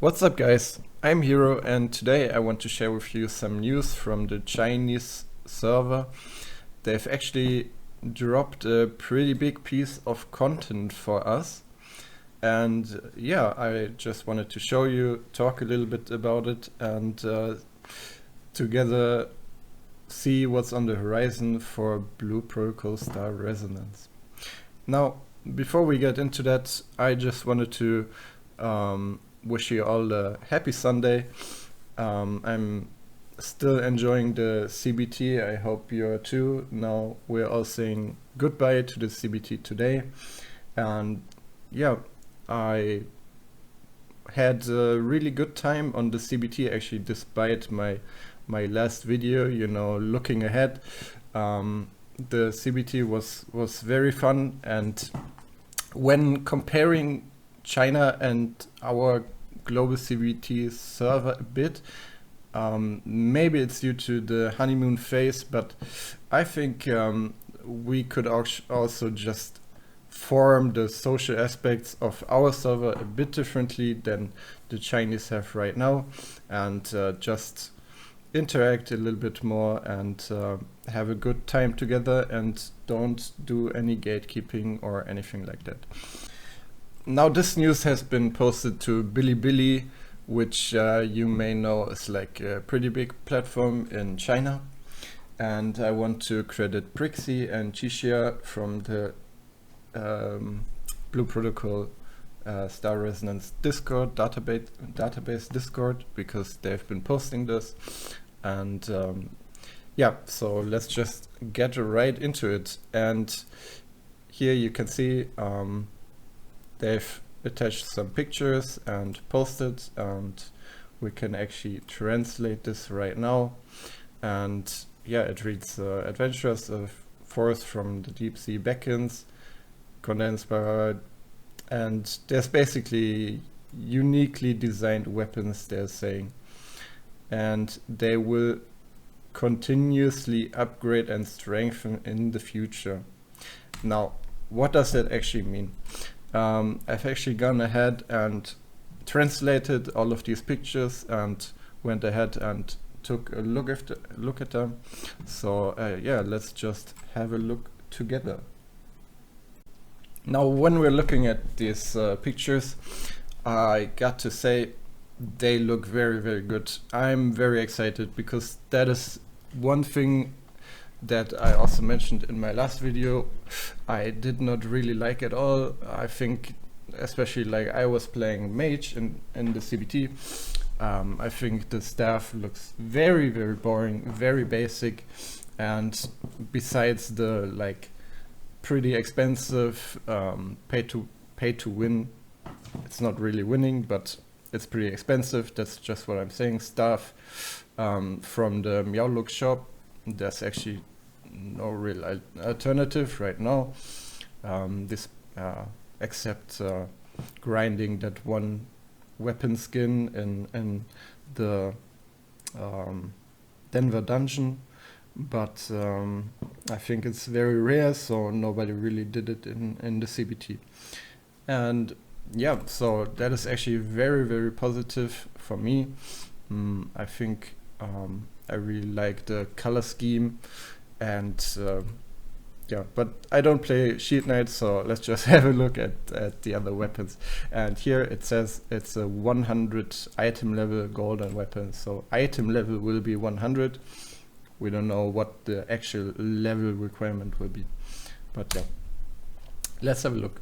What's up guys, I'm Hero and today I want to share with you some news from the Chinese server. They've actually dropped a pretty big piece of content for us, and yeah, I just wanted to show you, talk a little bit about it, and together see what's on the horizon for Blue Protocol Star Resonance. Now, before we get into that, I just wanted to wish you all a happy Sunday. I'm still enjoying the CBT. I hope you are too. Now we're all saying goodbye to the CBT today. And yeah, I had a really good time on the CBT actually, despite my last video, you know, looking ahead. The CBT was very fun, and when comparing China and our global CBT server a bit, maybe it's due to the honeymoon phase, but I think we could also just form the social aspects of our server a bit differently than the Chinese have right now, and just interact a little bit more and have a good time together, and don't do any gatekeeping or anything like that. Now this news has been posted to Bilibili, which you may know is like a pretty big platform in China, and I want to credit Prixie and Chixia from the Blue Protocol Star Resonance Discord database Discord, because they've been posting this. And yeah, so let's just get right into it. And here you can see they've attached some pictures and posted, and we can actually translate this right now. And yeah, it reads adventurers of force from the deep sea beckons, condensed power, and there's basically uniquely designed weapons, they're saying, and they will continuously upgrade and strengthen in the future. Now, what does that actually mean? I've actually gone ahead and translated all of these pictures and went ahead and took a look at them. So yeah, let's just have a look together. Now, when we're looking at these pictures, I got to say they look very, very good. I'm very excited because that is one thing that I also mentioned in my last video. I did not really like at all. I think, especially like I was playing mage in the CBT, I think the staff looks very, very boring, very basic, and besides the like pretty expensive pay to win, it's not really winning, but it's pretty expensive. That's just what I'm saying. Stuff from the Meowlook shop. There's actually no real alternative right now. This except grinding that one weapon skin in the Denver dungeon, but I think it's very rare, so nobody really did it in the CBT. And yeah, so that is actually very, very positive for me. I think I really like the color scheme, and yeah, but I don't play Shield Knight, so let's just have a look at the other weapons. And here it says it's a 100 item level golden weapon, so item level will be 100. We don't know what the actual level requirement will be, but yeah, let's have a look.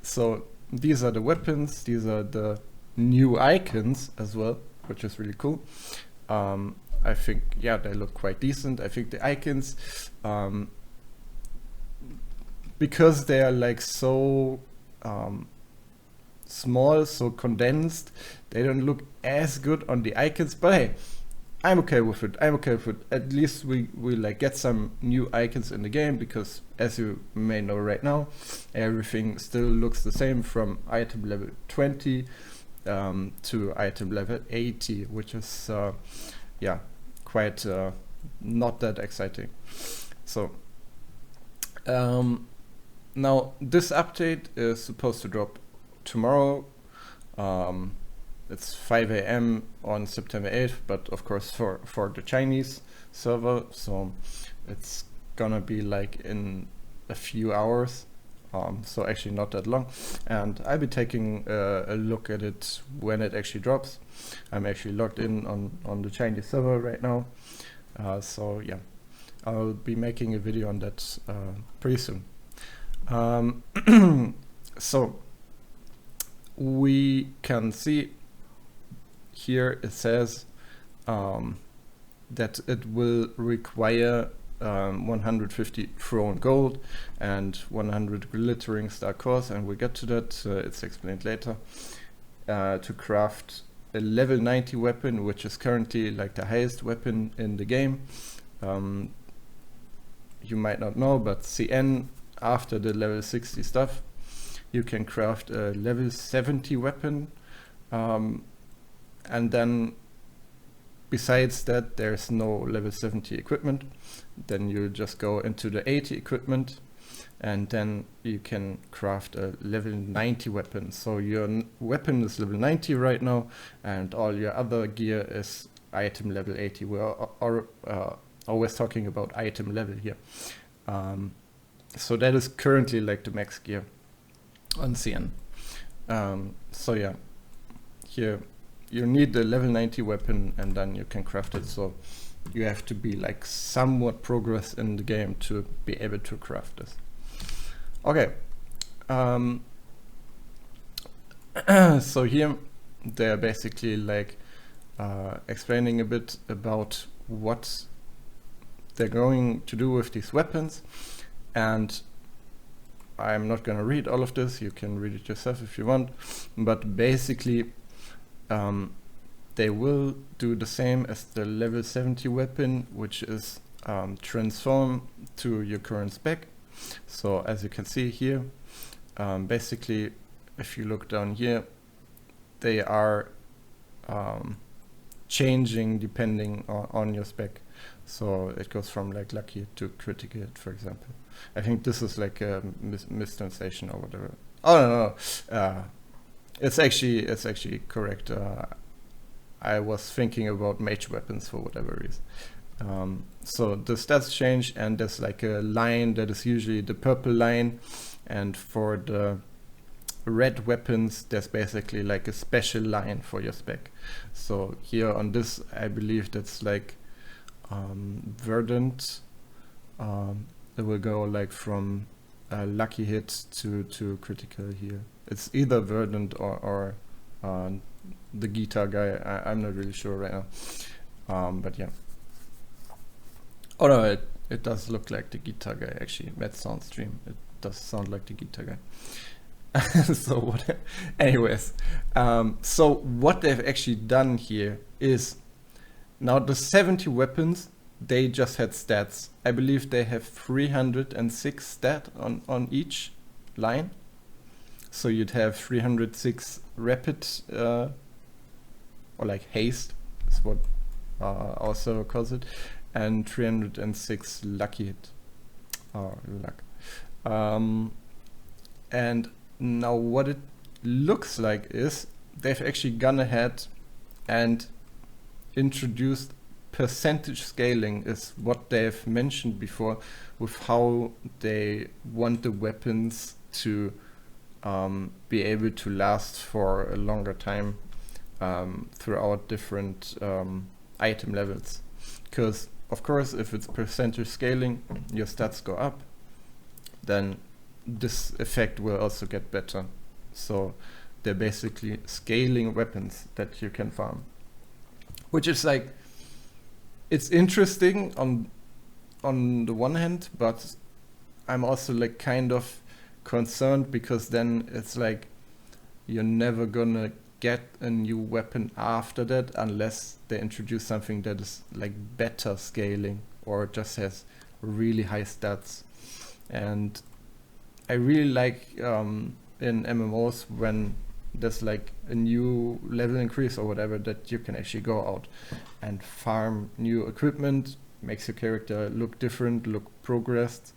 So these are the weapons, these are the new icons as well, which is really cool. I think, yeah, they look quite decent. I think the icons, because they are like so small, so condensed, they don't look as good on the icons, but hey, I'm okay with it. I'm okay with it. At least we like get some new icons in the game, because as you may know right now, everything still looks the same from item level 20 to item level 80, which is yeah, quite not that exciting. So now this update is supposed to drop tomorrow. it's 5 a.m. on September 8th, but of course for the Chinese server, so it's gonna be like in a few hours, so actually not that long, and I'll be taking a look at it when it actually drops. I'm actually logged in on the Chinese server right now, so yeah, I'll be making a video on that pretty soon. So we can see here it says that it will require 150 thrown gold and 100 glittering star cores, and we'll get to that, it's explained later, to craft a level 90 weapon, which is currently like the highest weapon in the game. You might not know, but CN, after the level 60 stuff, you can craft a level 70 weapon, and then besides that there's no level 70 equipment. Then you just go into the 80 equipment, and then you can craft a level 90 weapon. So your weapon is level 90 right now, and all your other gear is item level 80. We're always talking about item level here. So that is currently like the max gear on CN. So yeah, here you need the level 90 weapon, and then you can craft it. So you have to be like somewhat progress in the game to be able to craft this. Okay. So here they're basically like explaining a bit about what they're going to do with these weapons, and I'm not going to read all of this. You can read it yourself if you want, but basically they will do the same as the level 70 weapon, which is transform to your current spec. So as you can see here, basically if you look down here, they are changing depending on your spec. So it goes from like lucky to critical hit, for example. I think this is like a mistranslation or whatever. Oh no, it's actually correct. I was thinking about mage weapons for whatever reason. So the stats change, and there's like a line that is usually the purple line, and for the red weapons there's basically like a special line for your spec. So here on this, I believe that's like verdant. It will go like from lucky hit to critical here. It's either verdant or the guitar guy. I'm not really sure right now, but yeah. Oh no, it does look like the guitar guy actually. That sound stream, it does sound like the guitar guy. So what? Anyways, so what they've actually done here is, now the 70 weapons, they just had stats. I believe they have 306 stat on each line. So you'd have 306 rapid or like haste is what our server calls it, and 306 lucky hit or luck. And now what it looks like is they've actually gone ahead and introduced percentage scaling, is what they've mentioned before, with how they want the weapons to be able to last for a longer time throughout different item levels. Because of course, if it's percentage scaling, your stats go up, then this effect will also get better. So they're basically scaling weapons that you can farm, which is like, it's interesting on the one hand, but I'm also like kind of concerned, because then it's like you're never gonna get a new weapon after that unless they introduce something that is like better scaling or just has really high stats. And I really like in MMOs when there's like a new level increase or whatever, that you can actually go out and farm new equipment, makes your character look different, look progressed.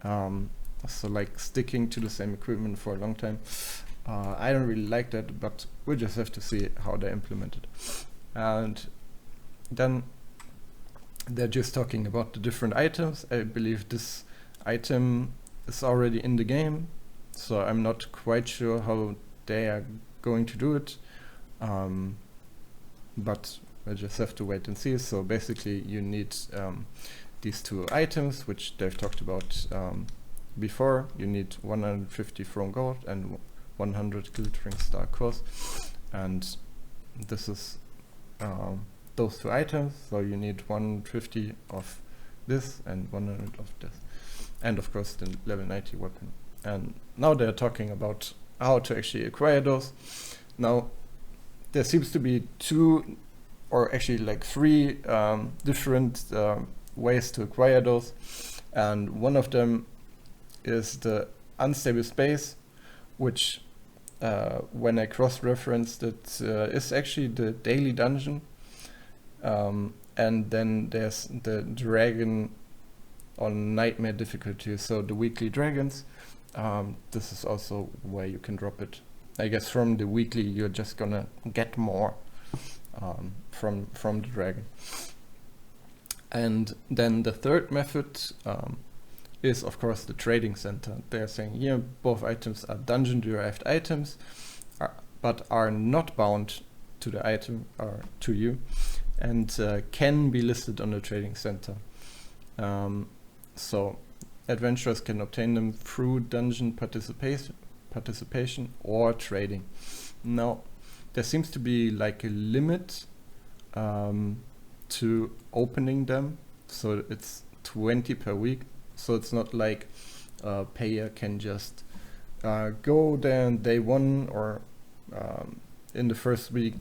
So like sticking to the same equipment for a long time. I don't really like that, but we'll just have to see how they implement it. And then they're just talking about the different items. I believe this item is already in the game, so I'm not quite sure how they are going to do it. But I just have to wait and see. So basically you need these two items, which they've talked about before. You need 150 from gold and 100 glittering star cores, and this is those two items. So you need 150 of this and 100 of this, and of course the level 90 weapon. And now they're talking about how to actually acquire those. Now there seems to be two, or actually like three different ways to acquire those, and one of them is the unstable space, which when I cross-referenced it is actually the daily dungeon, and then there's the dragon on nightmare difficulty, so the weekly dragons. This is also where you can drop it. I guess from the weekly you're just gonna get more from the dragon. And then the third method is of course the trading center. They're saying here both items are dungeon derived items, but are not bound to the item or to you, and can be listed on the trading center. So adventurers can obtain them through dungeon participation or trading. Now there seems to be like a limit to opening them, so it's 20 per week. So it's not like a payer can just go there on day one, or in the first week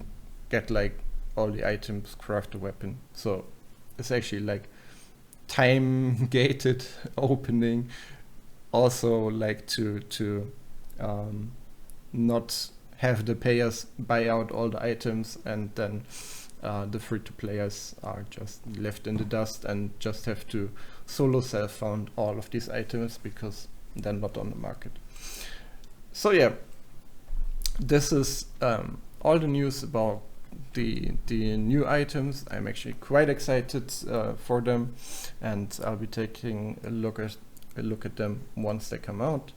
get like all the items, craft a weapon. So it's actually like time gated opening, also like to not have the payers buy out all the items, and then the free-to-players are just left in the dust and just have to solo self-found all of these items because they're not on the market. So yeah, this is all the news about the new items. I'm actually quite excited for them, and I'll be taking a look at them once they come out.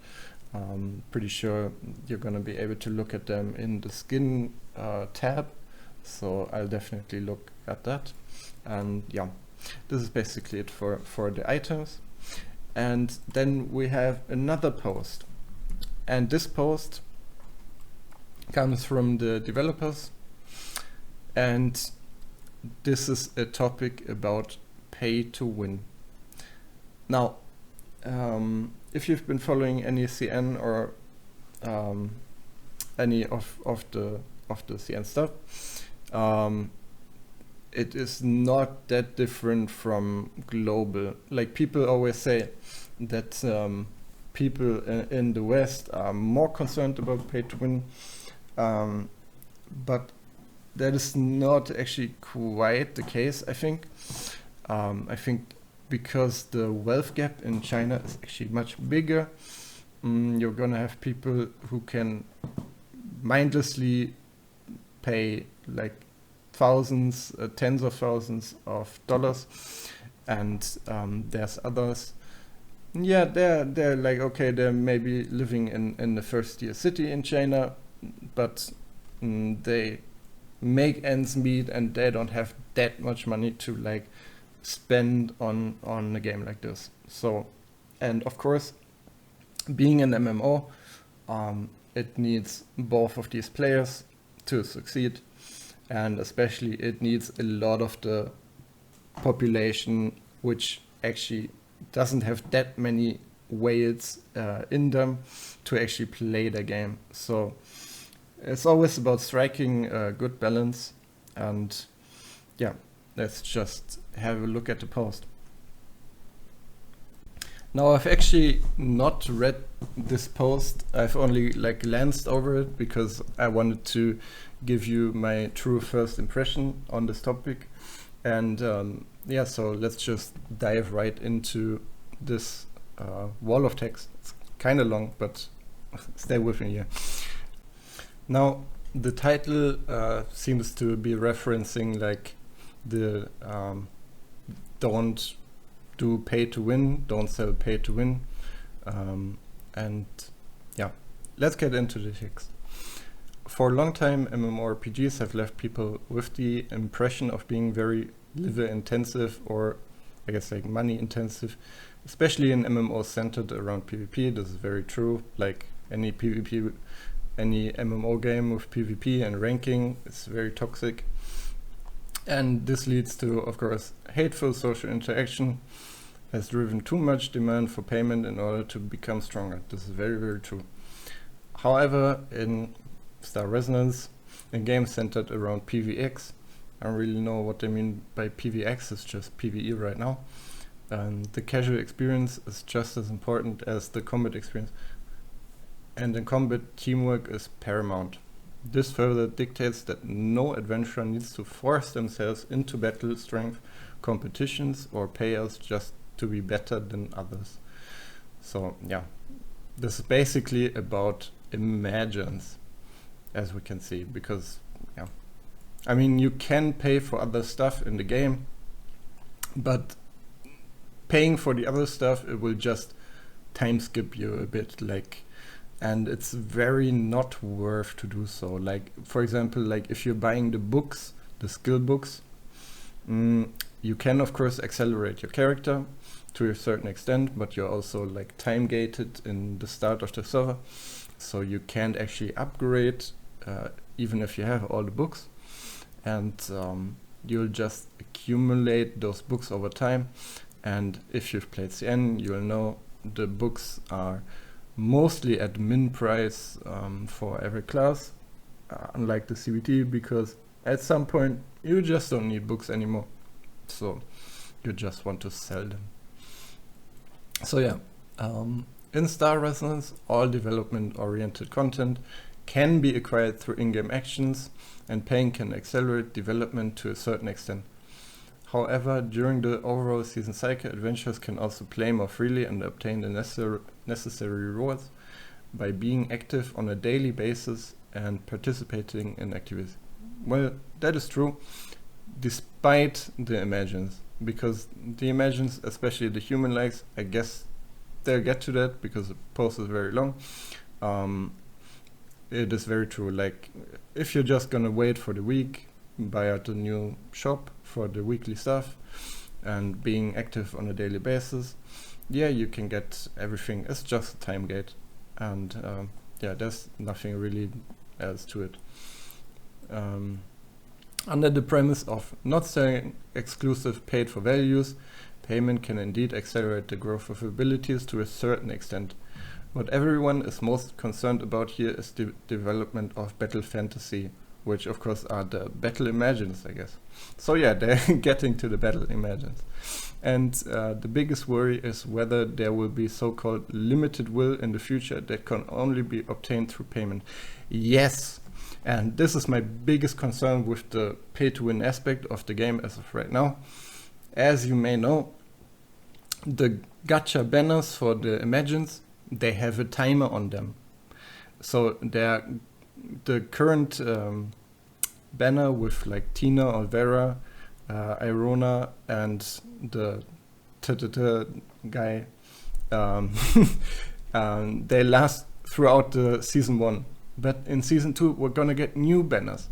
Pretty sure you're gonna be able to look at them in the skin tab, so I'll definitely look at that. And yeah, this is basically it for the items. And then we have another post, and this post comes from the developers, and this is a topic about pay to win. Now if you've been following any CN or any of the CN stuff, it is not that different from global. Like, people always say that people in the West are more concerned about pay to win, but that is not actually quite the case, I think. I think because the wealth gap in China is actually much bigger, you're gonna have people who can mindlessly pay like thousands, tens of thousands of dollars, and there's others. Yeah, they're like, okay, they're maybe living in the first tier city in China, but they make ends meet and they don't have that much money to like spend on a game like this. So, and of course, being an MMO, it needs both of these players to succeed, and especially it needs a lot of the population which actually doesn't have that many whales in them to actually play the game. So it's always about striking a good balance. And yeah, let's just have a look at the post. Now, I've actually not read this post. I've only like glanced over it because I wanted to give you my true first impression on this topic. And yeah, so let's just dive right into this wall of text. It's kind of long, but stay with me here. Now, the title seems to be referencing like the don't do pay to win, don't sell pay to win. And yeah, let's get into the text. For a long time, MMORPGs have left people with the impression of being very liver intensive, or I guess like money intensive, especially in MMOs centered around PvP. This is very true. Like any PvP, any MMO game with PvP and ranking is very toxic. And this leads to, of course, hateful social interaction, has driven too much demand for payment in order to become stronger. This is very, very true. However, in Star Resonance, a game centered around PvX, I don't really know what they mean by PvX, it's just PvE right now. The casual experience is just as important as the combat experience. And in combat, teamwork is paramount. This further dictates that no adventurer needs to force themselves into battle strength competitions or payouts just to be better than others. So yeah, this is basically about imagines, as we can see, because yeah, I mean, you can pay for other stuff in the game, but paying for the other stuff, it will just time skip you a bit, like, and it's very not worth to do so. Like, for example, like if you're buying the books, the skill books, you can of course accelerate your character to a certain extent, but you're also like time gated in the start of the server, so you can't actually upgrade even if you have all the books, and you'll just accumulate those books over time. And if you've played CN, you'll know the books are mostly at min price for every class, unlike the CBT, because at some point you just don't need books anymore, so you just want to sell them. So yeah, in Star Resonance, all development oriented content can be acquired through in-game actions, and paying can accelerate development to a certain extent. However, during the overall season cycle, adventurers can also play more freely and obtain the necessary rewards by being active on a daily basis and participating in activities. Well, that is true, despite the imagines, because the imagines, especially the human likes, I guess they'll get to that because the post is very long. It is very true, like if you're just gonna wait for the week, buy out the new shop for the weekly stuff and being active on a daily basis, yeah, you can get everything. It's just a time gate, and yeah, there's nothing really else to it. Under the premise of not selling exclusive paid for values, payment can indeed accelerate the growth of abilities to a certain extent. What everyone is most concerned about here is the development of battle fantasy, which of course are the battle imagines, I guess. So yeah, they're getting to the battle imagines. And the biggest worry is whether there will be so-called limited will in the future that can only be obtained through payment. Yes, and this is my biggest concern with the pay-to-win aspect of the game as of right now. As you may know, the gacha banners for the imagines, they have a timer on them. So the current banner with like Tina or Vera, Irona, and the guy, they last throughout the season 1. But in season 2, we're gonna get new banners.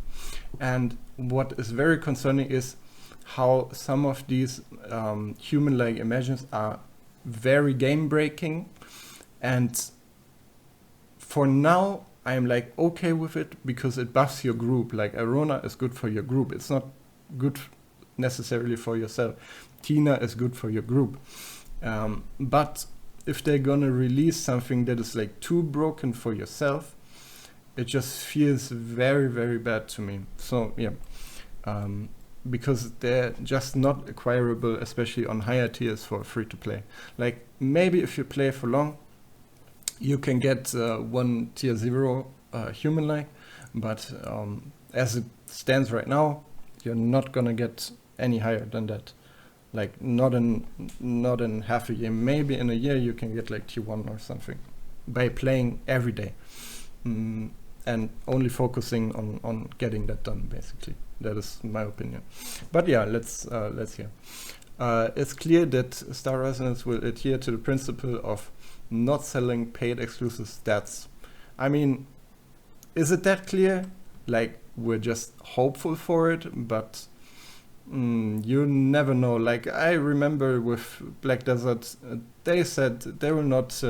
And what is very concerning is how some of these human-like imagines are very game-breaking. And for now, I'm like okay with it because it buffs your group. Like Irona is good for your group. It's not good necessarily for yourself. Tina is good for your group. But if they're gonna release something that is like too broken for yourself, it just feels very, very bad to me. So yeah, because they're just not acquirable, especially on higher tiers for free to play. Like maybe if you play for long, you can get one tier 0 human-like, but as it stands right now, you're not gonna get any higher than that. Like not in half a year. Maybe in a year you can get like tier 1 or something by playing every day. and only focusing on getting that done, basically. That is my opinion. But yeah, let's hear. It's clear that Star Resonance will adhere to the principle of not selling paid exclusive stats. I mean, is it that clear? Like, we're just hopeful for it, but you never know. Like, I remember with Black Desert, they said they will not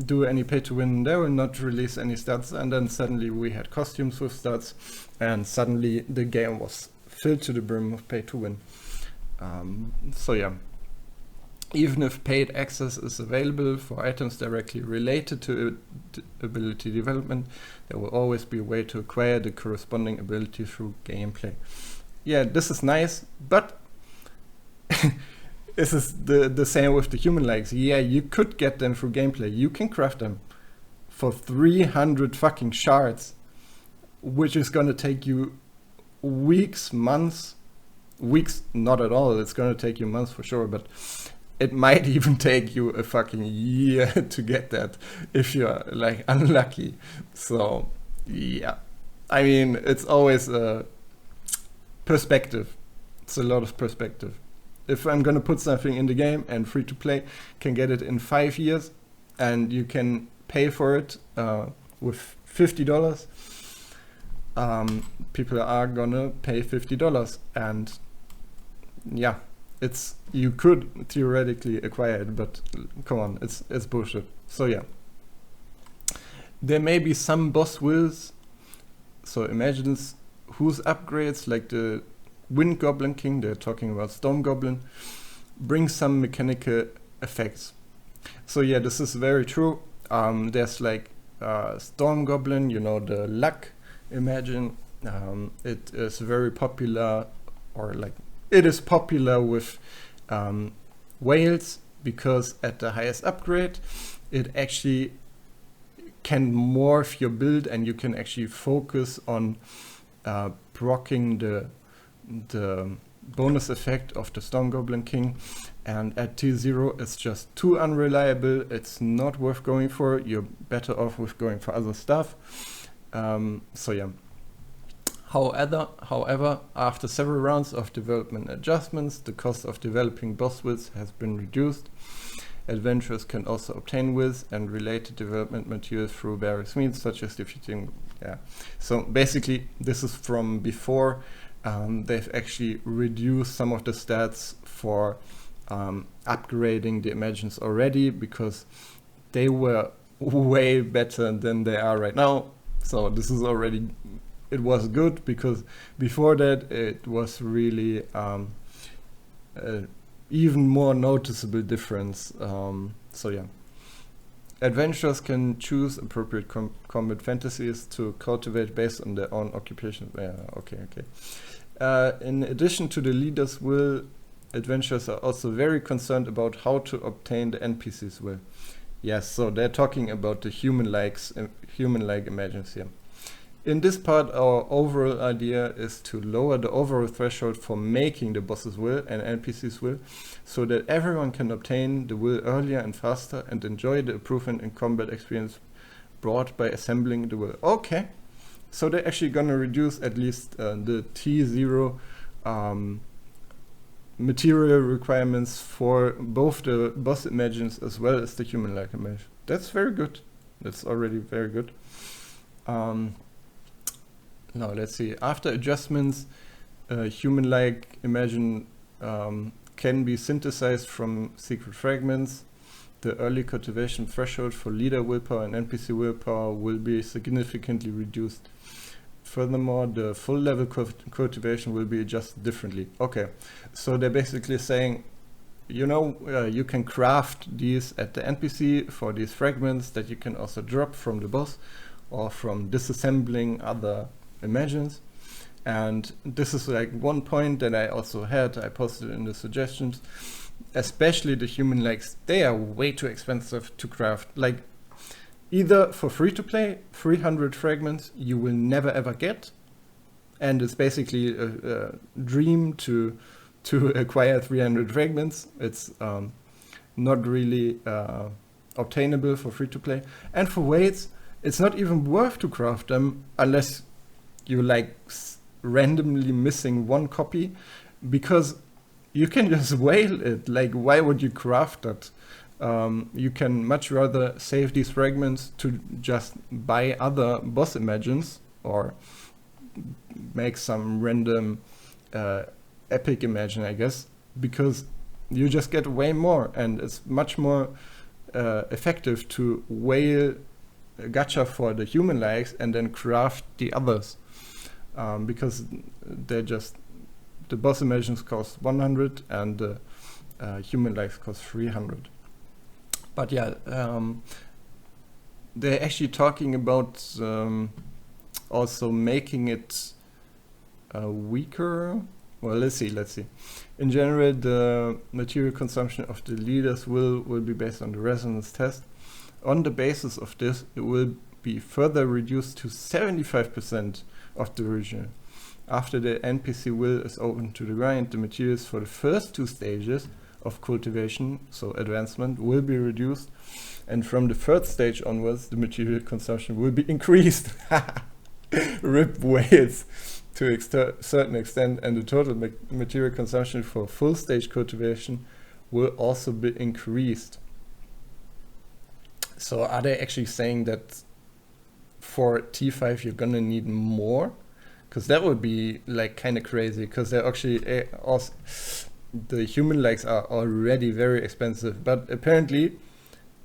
do any pay to win, they will not release any stats, and then suddenly we had costumes with stats, and suddenly the game was filled to the brim with pay to win. So yeah, even if paid access is available for items directly related to ability development, there will always be a way to acquire the corresponding ability through gameplay. Yeah, this is nice, but this is the same with the human likes. Yeah, you could get them through gameplay. You can craft them for 300 fucking shards, which is gonna take you weeks, months. Weeks, not at all. It's gonna take you months for sure, but it might even take you a fucking year to get that if you're like unlucky. So yeah, I mean, it's always a perspective. It's a lot of perspective. If I'm gonna put something in the game and free to play can get it in 5 years, and you can pay for it with $50, people are gonna pay $50, and yeah, it's, you could theoretically acquire it, but come on, it's bullshit. So yeah, there may be some boss wills. So imagine whose upgrades, like the Wind Goblin King, they're talking about Storm Goblin, bring some mechanical effects. So yeah, this is very true. There's like Storm Goblin, you know, the luck. Imagine it is very popular, or like it is popular with whales, because at the highest upgrade it actually can morph your build, and you can actually focus on proccing the bonus effect of the Storm Goblin King. And at T0 it's just too unreliable, it's not worth going for. You're better off with going for other stuff. So yeah. However, after several rounds of development adjustments, the cost of developing boss wills has been reduced. Adventurers can also obtain wills and related development materials through various means, such as defeating. Yeah. So basically, this is from before. They've actually reduced some of the stats for upgrading the Imagines already, because they were way better than they are right now. So this is already, it was good, because before that it was really even more noticeable difference. So yeah, adventurers can choose appropriate combat fantasies to cultivate based on their own occupation. Yeah, okay. In addition to the leader's will, adventurers are also very concerned about how to obtain the NPC's will. Yes, so they're talking about the human-like Imagines here. In this part, our overall idea is to lower the overall threshold for making the boss's will and NPC's will, so that everyone can obtain the will earlier and faster and enjoy the improvement in combat experience brought by assembling the will. Okay, so they're actually gonna reduce at least the T0 material requirements for both the boss Imagines as well as the human-like Imagines. That's very good. That's already very good. Now let's see. After adjustments, human-like Imagine can be synthesized from secret fragments. The early cultivation threshold for leader willpower and NPC willpower will be significantly reduced. Furthermore, the full level cultivation will be adjusted differently. Okay, so they're basically saying, you know, you can craft these at the NPC for these fragments that you can also drop from the boss or from disassembling other Imagines. And this is like one point that I also had, I posted in the suggestions, especially the human likes. They are way too expensive to craft. Like, either for free to play, 300 fragments you will never ever get, and it's basically a dream to acquire 300 fragments. It's not really obtainable for free to play. And for whales, it's not even worth to craft them unless you like randomly missing one copy, because you can just whale it. Like, why would you craft that? You can much rather save these fragments to just buy other boss images or make some random epic imagine, I guess, because you just get way more, and it's much more effective to whale a gacha for the human likes and then craft the others, because they're just, the boss images cost 100 and the human likes cost 300. But yeah, they're actually talking about also making it weaker. Well, let's see. In general, the material consumption of the leaders will be based on the resonance test. On the basis of this, it will be further reduced to 75% of the original. After the NPC will is open to the grind, the materials for the first 2 stages of cultivation, so advancement, will be reduced, and from the 3rd stage onwards, the material consumption will be increased. Rip whales to a certain extent, and the total material consumption for full stage cultivation will also be increased. So are they actually saying that for T5 you're gonna need more? Because that would be like kind of crazy, because they're actually also, the human likes are already very expensive, but apparently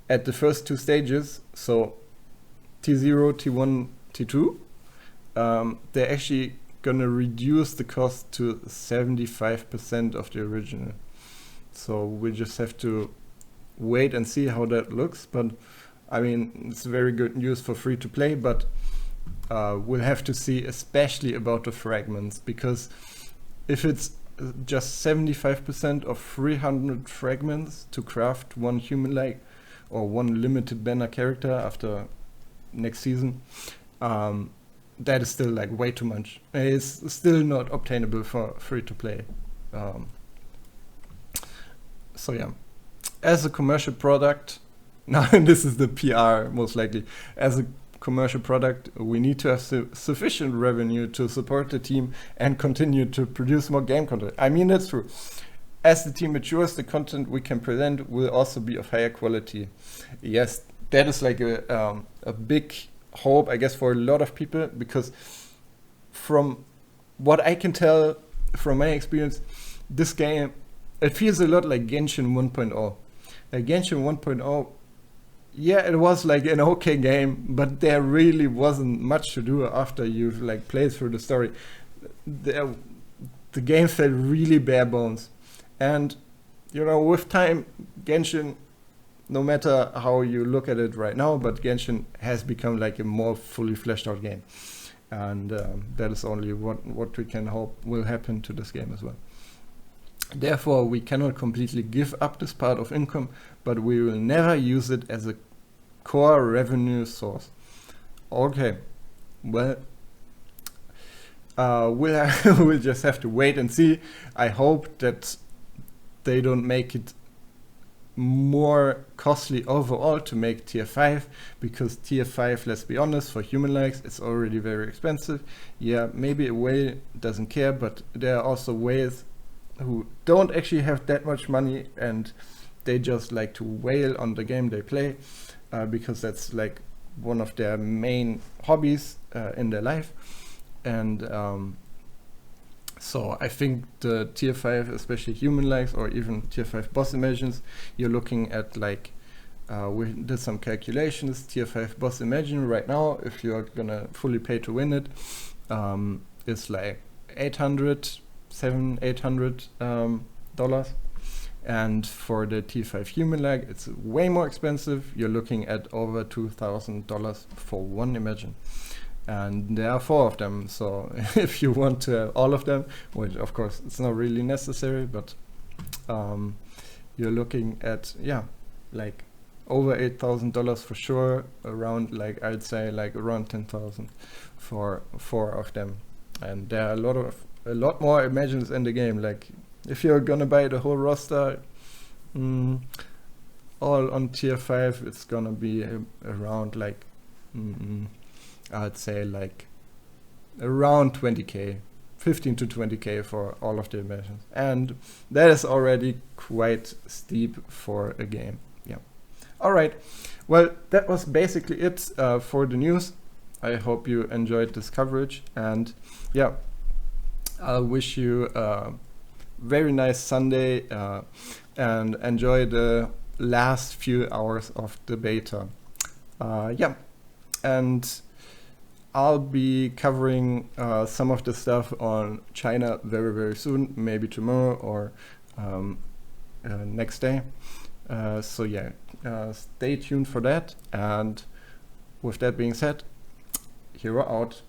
at the first 2 stages, so T0, T1, T2, they're actually gonna reduce the cost to 75% of the original. So we just have to wait and see how that looks. But I mean, it's very good news for free to play, but we'll have to see, especially about the fragments, because if it's just 75% of 300 fragments to craft one human like or one limited banner character after next season, that is still like way too much. It's still not obtainable for free to play. So yeah, as a commercial product, now this is the PR most likely, as a commercial product, we need to have sufficient revenue to support the team and continue to produce more game content. I mean, that's true. As the team matures, the content we can present will also be of higher quality. Yes, that is like a big hope, I guess, for a lot of people, because from what I can tell from my experience, this game, it feels a lot like Genshin 1.0. Like Genshin 1.0, yeah, it was like an okay game, but there really wasn't much to do after you like played through the story. The game felt really bare bones, and you know, with time, Genshin, no matter how you look at it right now, but Genshin has become like a more fully fleshed out game, and that is only what we can hope will happen to this game as well. Therefore, we cannot completely give up this part of income, but we will never use it as a core revenue source. Okay, well, we'll just have to wait and see. I hope that they don't make it more costly overall to make tier 5, because tier 5, let's be honest, for human likes, it's already very expensive. Yeah, maybe a whale doesn't care, but there are also whales who don't actually have that much money, and they just like to whale on the game they play, because that's like one of their main hobbies in their life. And so I think the tier 5, especially human likes or even tier 5 boss images, you're looking at like, we did some calculations, tier 5 boss imagine right now, if you're gonna fully pay to win it, it's like $800 dollars. And for the T5 human lag, it's way more expensive. You're looking at over $2,000 for one imagine. And there are 4 of them, so if you want to have all of them, which of course it's not really necessary, but you're looking at, yeah, like over $8,000 for sure, around like, I'd say like around 10,000 for 4 of them. And there are a lot more imagines in the game. Like if you're gonna buy the whole roster, all on tier 5, it's gonna be around like I'd say like around 20k, 15 to 20k for all of the missions, and that is already quite steep for a game. Yeah. All right. Well, that was basically it for the news. I hope you enjoyed this coverage, and yeah, I'll wish you a very nice Sunday and enjoy the last few hours of the beta. Yeah, and I'll be covering some of the stuff on China very, very soon, maybe tomorrow or next day. So yeah, stay tuned for that. And with that being said, Hero out.